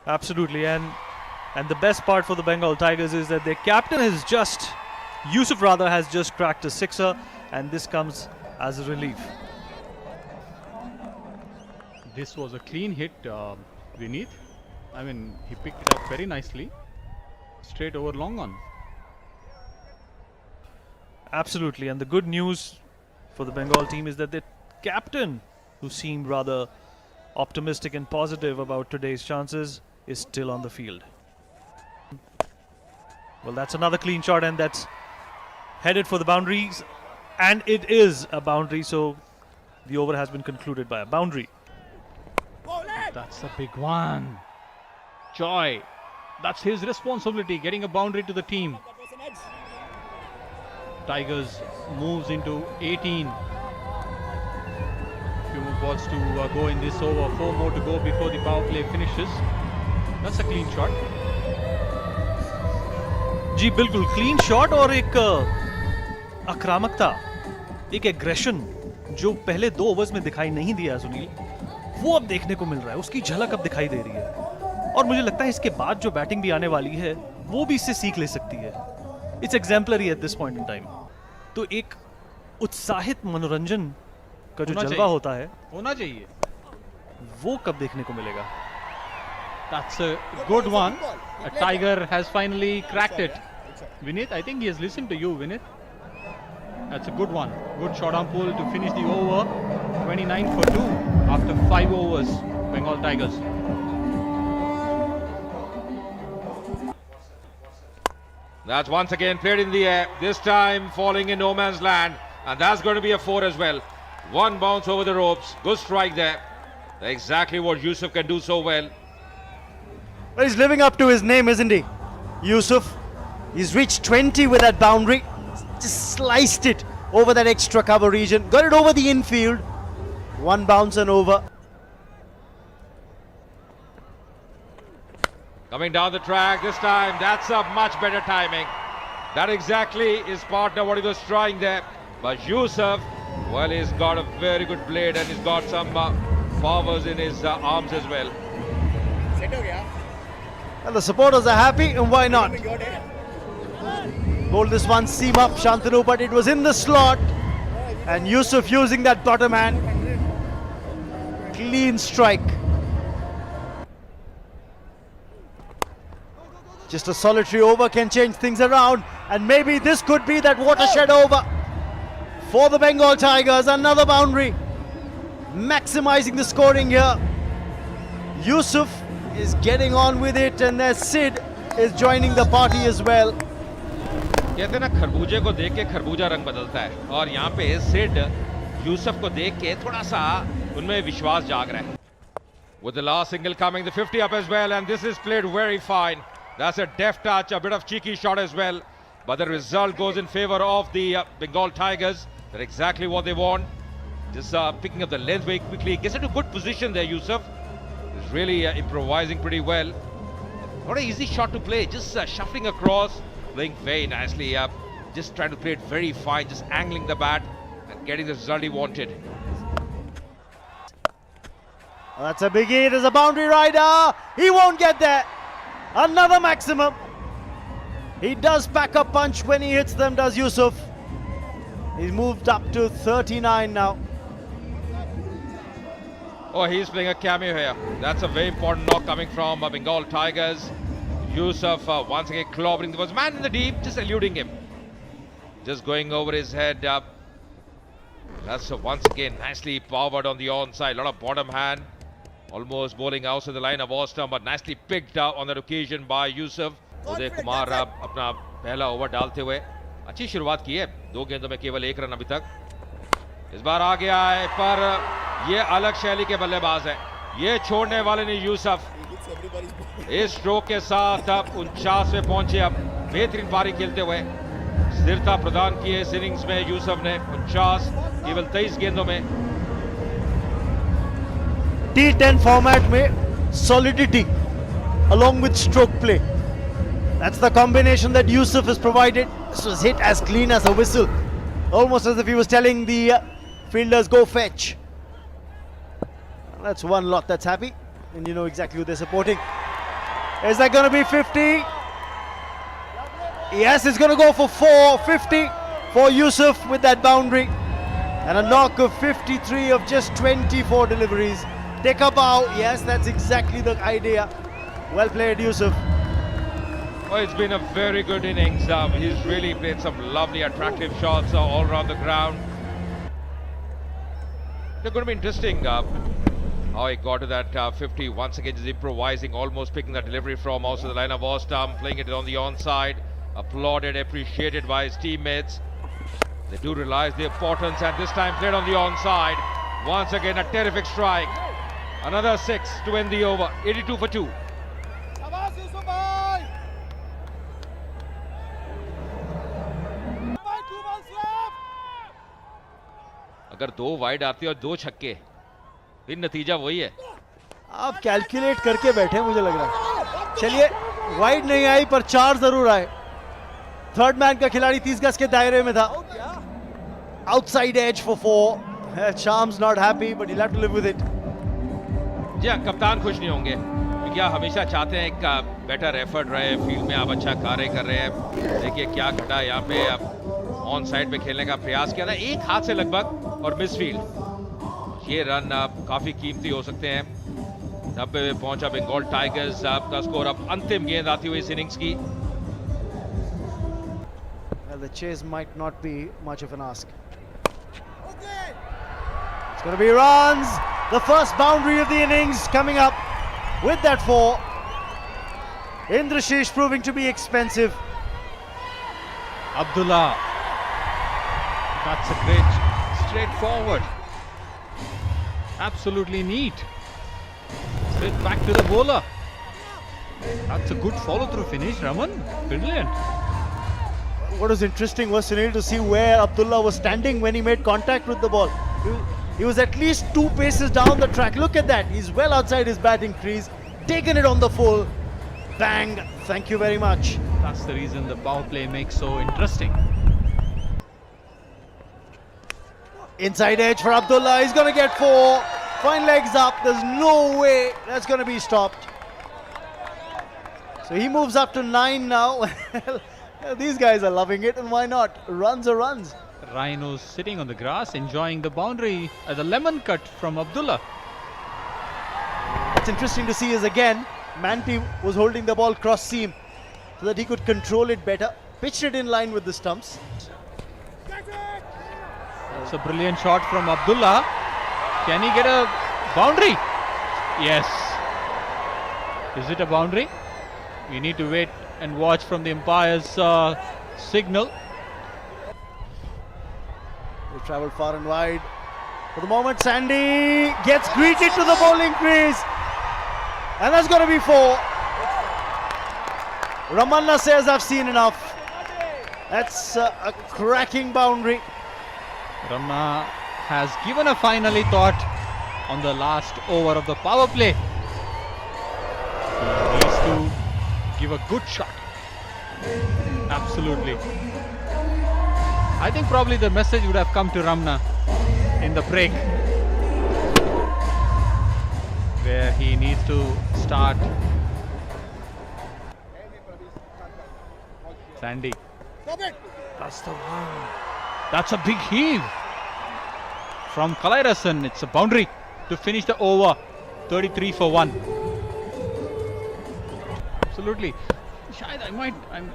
Absolutely, and the best part for the Bengal Tigers is that their captain Yusuf rather has just cracked a sixer, and this comes as a relief. This was a clean hit, Vineet. I mean, he picked it up very nicely. Straight over long on. Absolutely, and the good news for the Bengal team is that their captain, who seemed rather optimistic and positive about today's chances, is still on the field. Well, that's another clean shot, and that's headed for the boundaries, and it is a boundary, so the over has been concluded by a boundary. That's a big one. Joy. That's his responsibility, getting a boundary to the team. Tigers moves into 18. Few more balls to go in this over. 4 more to go before the power play finishes. That's a clean shot. जी बिल्कुल clean shot और एक आक्रामकता, एक aggression जो पहले 2 overs में दिखाई नहीं दिया सुनील, वो अब देखने को मिल रहा है. उसकी झलक अब दिखाई दे रही है और मुझे लगता है इसके बाद जो बैटिंग भी आने वाली है वो भी इससे सीख ले सकती है. It's exemplary at this point in time. तो एक उत्साहित मनोरंजन का जो जलवा होता है, होना चाहिए, वो कब देखने को मिलेगा? That's a good one. A Tiger has finally cracked it. Vineet, I think he has listened to you, Vineet. That's a good one. Good shot on pull to finish the over. 29 for 2 after 5 overs. Bengal Tigers. That's once again played in the air, this time falling in no man's land, and that's going to be a 4 as well. One bounce over the ropes, good strike there. Exactly what Yusuf can do so well. Well, he's living up to his name, isn't he? Yusuf. He's reached 20 with that boundary. Just sliced it over that extra cover region. Got it over the infield. One bounce and over. Coming down the track this time, that's a much better timing. That exactly is partner what he was trying there. But Yusuf, well, he's got a very good blade and he's got some powers in his arms as well. And the supporters are happy, and why not? Bowled this one seam up, Shantanu, but it was in the slot. And Yusuf using that bottom hand. Clean strike. Just a solitary over can change things around, and maybe this could be that watershed over for the Bengal Tigers. Another boundary, maximizing the scoring here. Yusuf is getting on with it, and there's Sid is joining the party as well. कहते हैं ना, खरबूजे को देख के खरबूजा रंग बदलता है, और यहाँ पे सिड यूसुफ को देख के थोड़ा सा उनमें विश्वास जाग रहा है. With the last single coming, the 50 up as well, and this is played very fine. That's a deft touch, a bit of cheeky shot as well, but the result goes in favor of the Bengal Tigers. They're exactly what they want. Just picking up the length very quickly, gets into good position there. Yusuf is really improvising pretty well. Not an easy shot to play, just shuffling across, playing very nicely, just trying to play it very fine, just angling the bat and getting the result he wanted. That's a biggie. It is a boundary rider. He won't get there. Another maximum. He does pack a punch when he hits them, does Yusuf. He's moved up to 39 now. Oh, he's playing a cameo here. That's a very important knock coming from Bengal Tigers. Yusuf once again clobbering. There was a man in the deep, just eluding him. Just going over his head. That's once again nicely powered on the onside. A lot of bottom hand. Almost bowling outside the line of Austin, but nicely picked up on that occasion by Yusuf. Uday Kumar अपना पहला over डालते हुए अच्छी शुरुआत की है. 2 गेंदों में केवल 1 रन अभी तक. इस बार आ गया है, पर ये अलग शैली के बल्लेबाज है. ये छोड़ने वाले नहीं यूसुफ. इस स्ट्रोक के साथ अब 49 में पहुंचे. अब बेहतरीन पारी खेलते हुए स्थिरता प्रदान की है इस इनिंग्स में यूसुफ ने. 49 केवल 23 गेंदों में. T10 format में solidity along with stroke play. That's the combination that Yusuf has provided. This was hit as clean as a whistle. Almost as if he was telling the fielders, go fetch. That's one lot that's happy. And you know exactly who they're supporting. Is that going to be 50? Yes, it's going to go for 450 for Yusuf with that boundary. And a knock of 53 of just 24 deliveries. Take a bow. Yes, that's exactly the idea. Well played, Yusuf. Oh, it's been a very good innings. He's really played some lovely, attractive shots all around the ground. They're going to be interesting how he got to that 50. Once again, just improvising, almost picking the delivery from also the line of off stump, playing it on the onside. Applauded, appreciated by his teammates. They do realize the importance, and this time played on the onside. Once again, a terrific strike. Another 6 to end the over. 82 for 2. अगर 2 wide आती और 2 छक्के, फिर नतीजा वही है. आप calculate करके बैठे मुझे लग रहा है. चलिए, वाइड नहीं आई पर 4 जरूर आए. थर्ड मैन का खिलाड़ी 30 गज के दायरे में था. Outside edge for 4. Shams not happy, but he'll have to live with it. जी हाँ, कप्तान खुश नहीं होंगे क्योंकि आप हमेशा चाहते हैं एक बेटर एफर्ट रहे, फील्ड में आप अच्छा कार्य कर रहे हैं. देखिए क्या घटा यहाँ पे. आप ऑन साइड पे खेलने का प्रयास किया था, एक हाथ से लगभग, और मिस फील्ड. ये रन काफी कीमती हो सकते हैं. 90 में पहुंचा बंगाल टाइगर्स. आपका स्कोर अब अंतिम गेंद आती हुई इस इनिंग्स की. Well, the chase might not be much of an ask. It's going to be runs. The first boundary of the innings coming up with that 4. Indrashish proving to be expensive. Abdullah. That's a great straightforward. Absolutely neat. Straight back to the bowler. That's a good follow-through finish, Raman. Brilliant. What was interesting was, Sunil, to see where Abdullah was standing when he made contact with the ball. He was at least 2 paces down the track. Look at that. He's well outside his batting crease. Taken it on the full. Bang. Thank you very much. That's the reason the power play makes so interesting. Inside edge for Abdullah. He's going to get 4. Fine legs up. There's no way that's going to be stopped. So he moves up to 9 now. These guys are loving it, and why not? Runs are runs. Rhinos sitting on the grass, enjoying the boundary as a lemon cut from Abdullah. What's interesting to see is again, Manti was holding the ball cross seam so that he could control it better. Pitched it in line with the stumps. It's a brilliant shot from Abdullah. Can he get a boundary? Yes. Is it a boundary? We need to wait and watch from the umpire's signal. They travelled far and wide. For the moment, Sandy gets greeted to the bowling crease. And that's going to be 4. Ramanna says, I've seen enough. That's a cracking boundary. Ramna has given a finally thought on the last over of the power play. He needs to give a good shot. Absolutely. I think probably the message would have come to Ramna in the break, where he needs to start. Sandy. That's the one. That's a big heave from Kalairasan. It's a boundary to finish the over. 33 for 1. Absolutely. Shayad,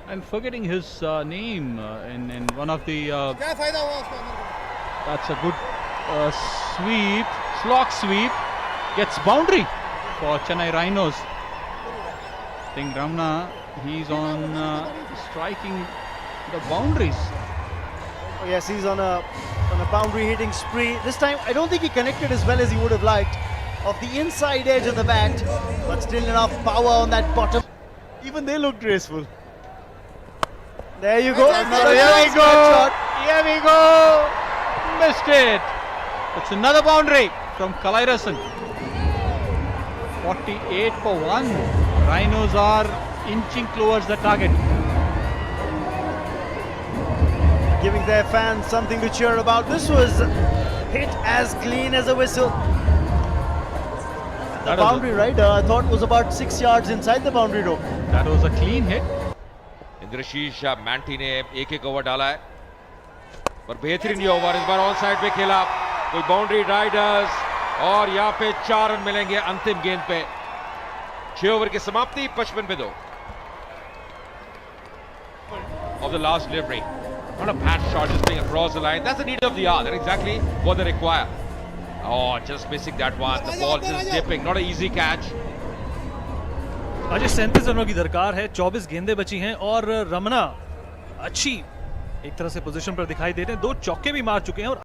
I'm forgetting his name in one of the. That's a good sweep, slog sweep, gets boundary for Chennai Rhinos. I think Ramna, he's on striking the boundaries. Oh yes, he's on a boundary hitting spree. This time, I don't think he connected as well as he would have liked. Off the inside edge of the bat, but still enough power on that bottom. Even they look graceful. There you go. Another Here we nice go. shot. Here we go. Missed it. It's another boundary from Kalairasan. 48 for 1. Rhinos are inching towards the target. Giving their fans something to cheer about. This was hit as clean as a whistle. The boundary, right? I thought was about 6 yards inside the boundary rope. That was a clean hit. इंद्रशीष मैंटी ने एक over डाला है, पर बेहतरीन ये over इस बार on side पे खेला, कोई बाउंड्री राइडर्स, और यहाँ पे 4 रन मिलेंगे अंतिम गेंद पे। 6 ओवर की समाप्ति 55 पे 2 of the last delivery. Not a bad shot, just being across the line. That's the need of the hour. That's exactly what they require. Oh, just missing that one. The ball just dipping. Not an easy catch. Ajay 37 रनों की दरकार है, 24 गेंदें बची हैं और रमना अच्छी एक तरह से पोजीशन पर दिखाई दे रहे हैं, 2 चौके भी मार चुके हैं और